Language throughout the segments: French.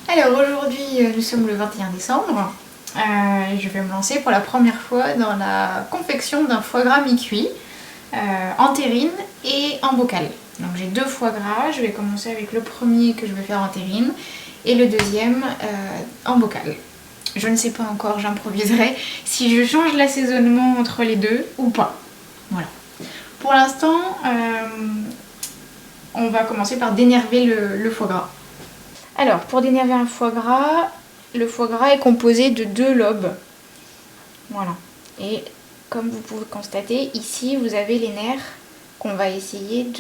Alors aujourd'hui nous sommes le 21 décembre. Je vais me lancer pour la première fois dans la confection d'un foie gras mi-cuit en terrine et en bocal. Donc j'ai deux foie gras, je vais commencer avec le premier que je vais faire en terrine et le deuxième en bocal. Je ne sais pas encore, j'improviserai si je change l'assaisonnement entre les deux ou pas. Voilà. Pour l'instant, on va commencer par dénerver le foie gras. Alors, pour dénerver un foie gras, le foie gras est composé de 2 lobes. Voilà. Et comme vous pouvez constater, ici, vous avez les nerfs qu'on va essayer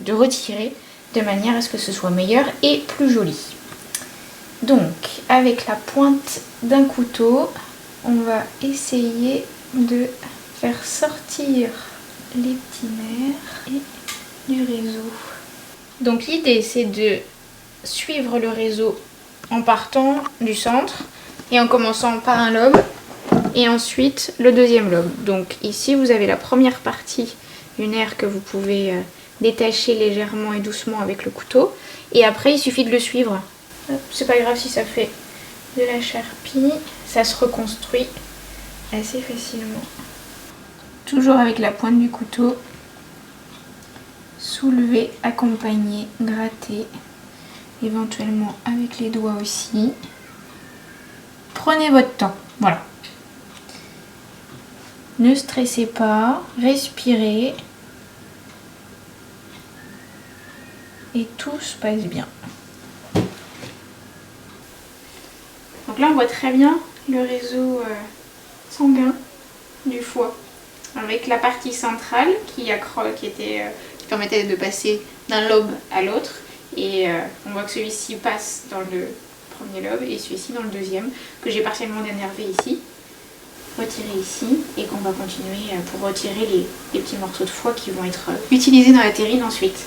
de retirer de manière à ce que ce soit meilleur et plus joli. Donc, avec la pointe d'un couteau, on va essayer de faire sortir les petits nerfs et du réseau. Donc, l'idée, c'est de suivre le réseau en partant du centre et en commençant par un lobe et ensuite le deuxième lobe. Donc ici vous avez la première partie du nerf que vous pouvez détacher légèrement et doucement avec le couteau et après il suffit de le suivre. C'est pas grave si ça fait de la charpie, ça se reconstruit assez facilement. Toujours avec la pointe du couteau, soulever, accompagner, gratter. Éventuellement avec les doigts aussi. Prenez votre temps, voilà. Ne stressez pas, respirez. Et tout se passe bien. Donc là on voit très bien le réseau sanguin du foie. Avec la partie centrale qui permettait de passer d'un lobe à l'autre. Et on voit que celui-ci passe dans le premier lobe et celui-ci dans le deuxième, que j'ai partiellement dénervé ici, retiré ici, et qu'on va continuer pour retirer les petits morceaux de foie qui vont être utilisés dans la terrine ensuite.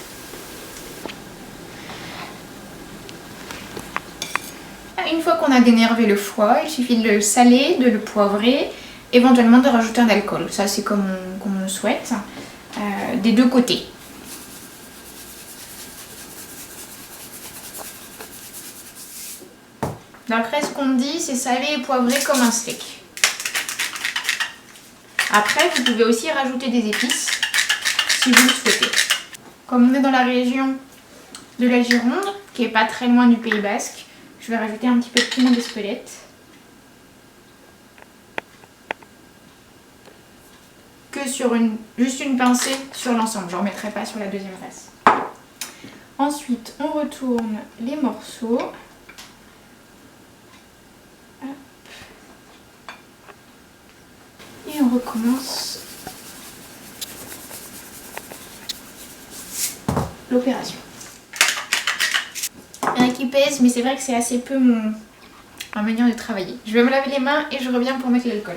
Une fois qu'on a dénervé le foie, il suffit de le saler, de le poivrer, éventuellement de rajouter un alcool. Ça c'est comme on le souhaite, des deux côtés. D'après ce qu'on dit, c'est salé et poivré comme un steak. Après, vous pouvez aussi rajouter des épices si vous le souhaitez. Comme on est dans la région de la Gironde, qui est pas très loin du Pays Basque, je vais rajouter un petit peu de piment d'Espelette. Que sur juste une pincée sur l'ensemble, je ne remettrai pas sur la deuxième face. Ensuite, on retourne les morceaux. Et on recommence l'opération. Il y en a qui pèse, mais c'est vrai que c'est assez peu ma manière de travailler. Je vais me laver les mains et je reviens pour mettre l'alcool.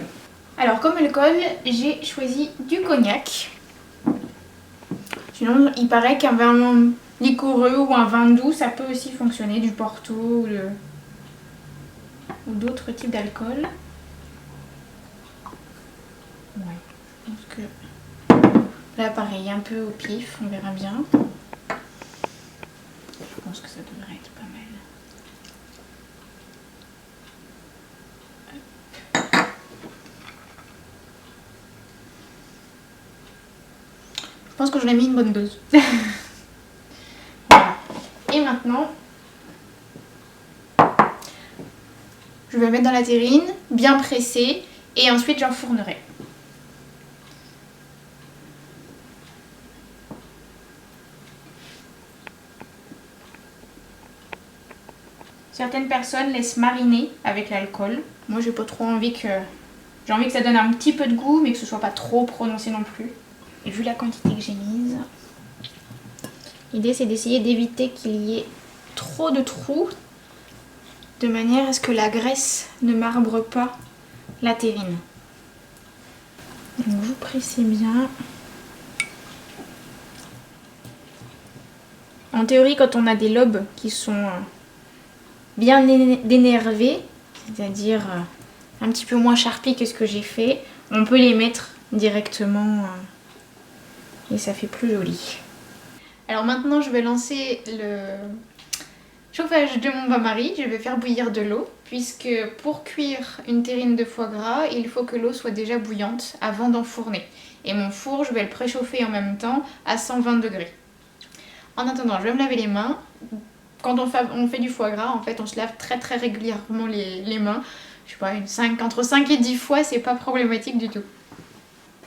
Alors comme alcool, j'ai choisi du cognac. Sinon, il paraît qu'un vin liquoreux ou un vin doux, ça peut aussi fonctionner, du Porto ou d'autres types d'alcool. Ouais, je pense que là pareil, un peu au pif, on verra bien. Je pense que ça devrait être pas mal. Je pense que j'en ai mis une bonne dose. Voilà. Et maintenant, je vais le mettre dans la terrine, bien pressé, et ensuite j'enfournerai. Certaines personnes laissent mariner avec l'alcool. Moi j'ai pas trop envie que... J'ai envie que ça donne un petit peu de goût mais que ce soit pas trop prononcé non plus. Et vu la quantité que j'ai mise, l'idée c'est d'essayer d'éviter qu'il y ait trop de trous de manière à ce que la graisse ne marbre pas la terrine. Donc vous pressez bien. En théorie quand on a des lobes qui sont bien dénervés, c'est-à-dire un petit peu moins charpis que ce que j'ai fait, on peut les mettre directement et ça fait plus joli. Alors maintenant je vais lancer Chauffage de mon bain-marie, je vais faire bouillir de l'eau puisque pour cuire une terrine de foie gras, il faut que l'eau soit déjà bouillante avant d'enfourner. Et mon four, je vais le préchauffer en même temps à 120 degrés. En attendant, je vais me laver les mains. Quand on fait du foie gras, en fait, on se lave très régulièrement les mains. Je sais pas, entre 5 et 10 fois, c'est pas problématique du tout.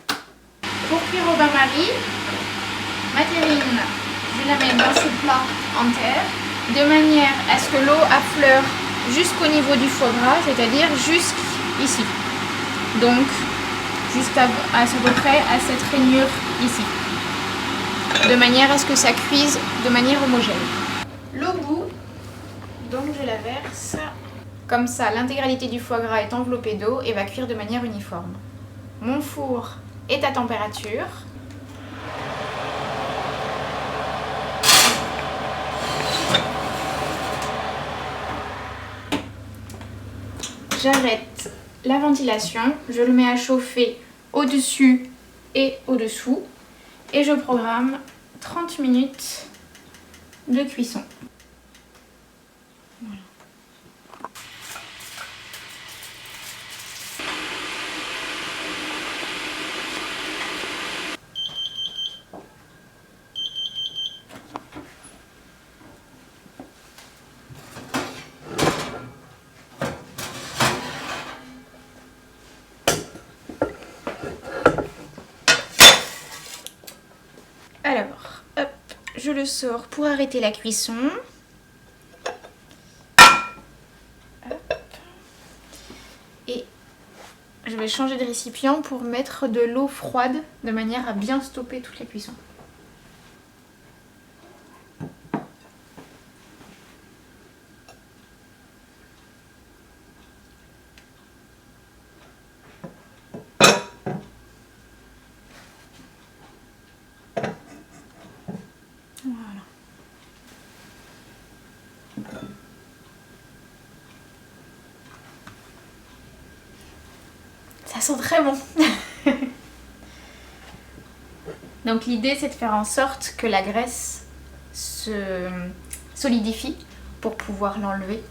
Pour cuire au bain-marie, ma terrine, je la mets dans ce plat en terre, de manière à ce que l'eau affleure jusqu'au niveau du foie gras, c'est-à-dire jusqu'ici. Donc, juste à peu près à cette rainure ici. De manière à ce que ça cuise de manière homogène. L'eau bout, donc je la verse. Comme ça, l'intégralité du foie gras est enveloppée d'eau et va cuire de manière uniforme. Mon four est à température. J'arrête la ventilation, je le mets à chauffer au-dessus et au-dessous et je programme 30 minutes de cuisson. Voilà. Alors, hop, je le sors pour arrêter la cuisson. Hop. Et je vais changer de récipient pour mettre de l'eau froide de manière à bien stopper toute la cuisson. Voilà. Ça sent très bon. Donc l'idée c'est de faire en sorte que la graisse se solidifie pour pouvoir l'enlever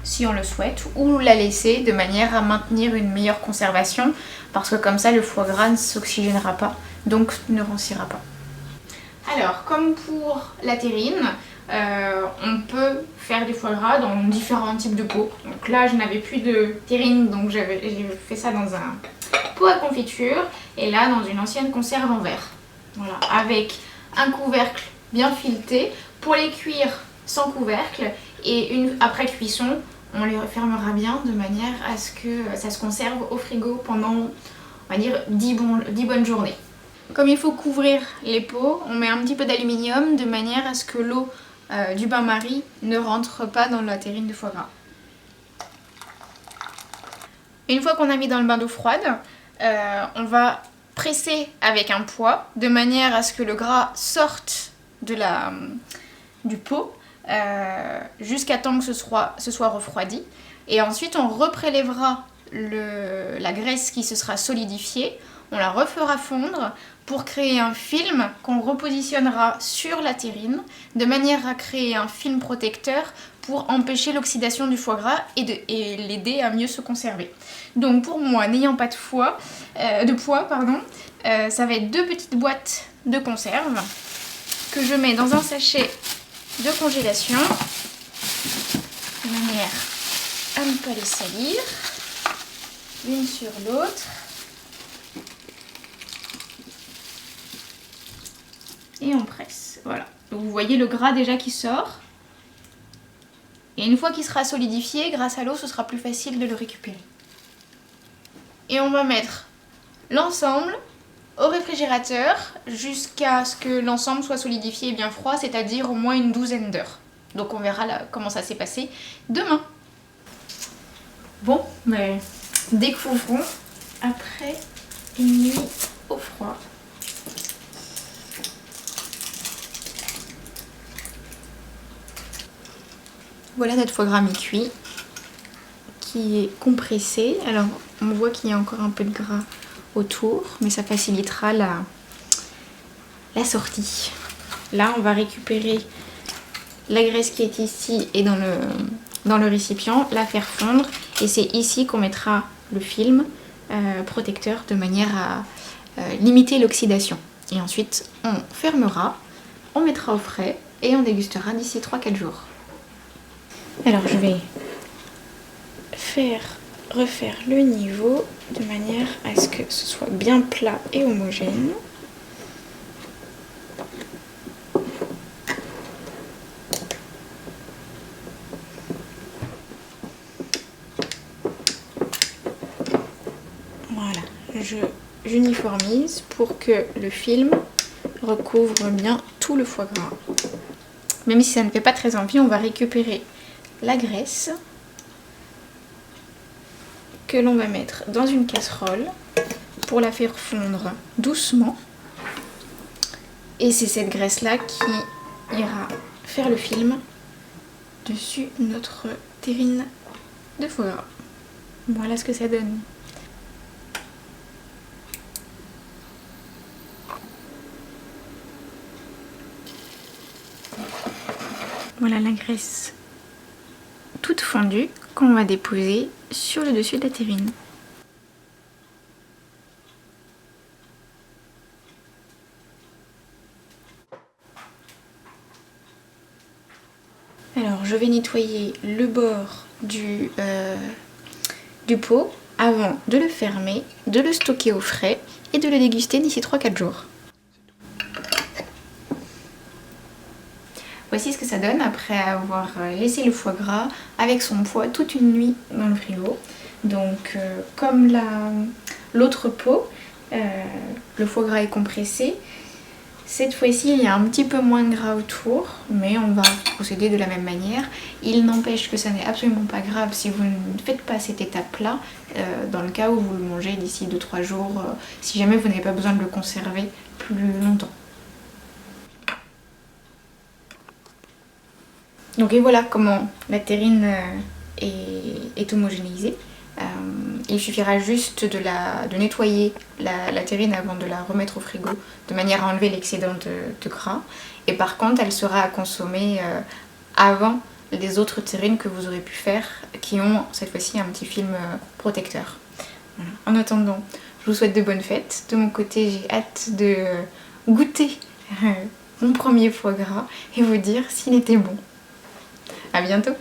si on le souhaite, ou la laisser de manière à maintenir une meilleure conservation parce que comme ça le foie gras ne s'oxygénera pas, donc ne rancira pas. Alors comme pour la terrine, on peut faire du foie gras dans différents types de pots. Donc là je n'avais plus de terrine, donc j'ai fait ça dans un pot à confiture et là dans une ancienne conserve en verre. Voilà, avec un couvercle bien fileté pour les cuire sans couvercle et après cuisson on les refermera bien de manière à ce que ça se conserve au frigo pendant on va dire 10 bonnes journées. Comme il faut couvrir les pots, on met un petit peu d'aluminium de manière à ce que l'eau du bain-marie ne rentre pas dans la terrine de foie gras. Une fois qu'on a mis dans le bain d'eau froide, on va presser avec un poids de manière à ce que le gras sorte du pot jusqu'à temps que ce soit refroidi. Et ensuite on reprélèvera la graisse qui se sera solidifiée, on la refera fondre pour créer un film qu'on repositionnera sur la terrine de manière à créer un film protecteur pour empêcher l'oxydation du foie gras et l'aider à mieux se conserver. Donc pour moi, n'ayant pas de poids, ça va être 2 petites boîtes de conserve que je mets dans un sachet de congélation de manière à ne pas les salir, l'une sur l'autre. Et on presse, voilà. Donc vous voyez le gras déjà qui sort. Et une fois qu'il sera solidifié, grâce à l'eau, ce sera plus facile de le récupérer. Et on va mettre l'ensemble au réfrigérateur jusqu'à ce que l'ensemble soit solidifié et bien froid, c'est-à-dire au moins une 12aine d'heures. Donc on verra là comment ça s'est passé demain. Bon, mais découvrons après une nuit au froid. Voilà notre foie gras mi-cuit qui est compressé. Alors on voit qu'il y a encore un peu de gras autour, mais ça facilitera la sortie. Là on va récupérer la graisse qui est ici est dans le récipient, la faire fondre et c'est ici qu'on mettra le film protecteur de manière à limiter l'oxydation. Et ensuite on fermera, on mettra au frais et on dégustera d'ici 3-4 jours. Alors je vais refaire le niveau de manière à ce que ce soit bien plat et homogène. Voilà, j'uniformise pour que le film recouvre bien tout le foie gras. Même si ça ne fait pas très envie, on va récupérer la graisse que l'on va mettre dans une casserole pour la faire fondre doucement. Et c'est cette graisse-là qui ira faire le film dessus notre terrine de foie gras. Voilà ce que ça donne. Voilà la graisse toute fondue qu'on va déposer sur le dessus de la terrine. Alors je vais nettoyer le bord du pot avant de le fermer, de le stocker au frais et de le déguster d'ici 3-4 jours. Voici ce que ça donne après avoir laissé le foie gras avec son poids toute une nuit dans le frigo. Donc comme l'autre pot, le foie gras est compressé. Cette fois-ci il y a un petit peu moins de gras autour, mais on va procéder de la même manière. Il n'empêche que ça n'est absolument pas grave si vous ne faites pas cette étape-là, dans le cas où vous le mangez d'ici 2-3 jours, si jamais vous n'avez pas besoin de le conserver plus longtemps. Donc et voilà comment la terrine est homogénéisée. Il suffira juste de nettoyer la terrine avant de la remettre au frigo, de manière à enlever l'excédent de gras. Et par contre, elle sera à consommer avant les autres terrines que vous aurez pu faire, qui ont cette fois-ci un petit film protecteur. Voilà. En attendant, je vous souhaite de bonnes fêtes. De mon côté, j'ai hâte de goûter mon premier foie gras et vous dire s'il était bon. À bientôt!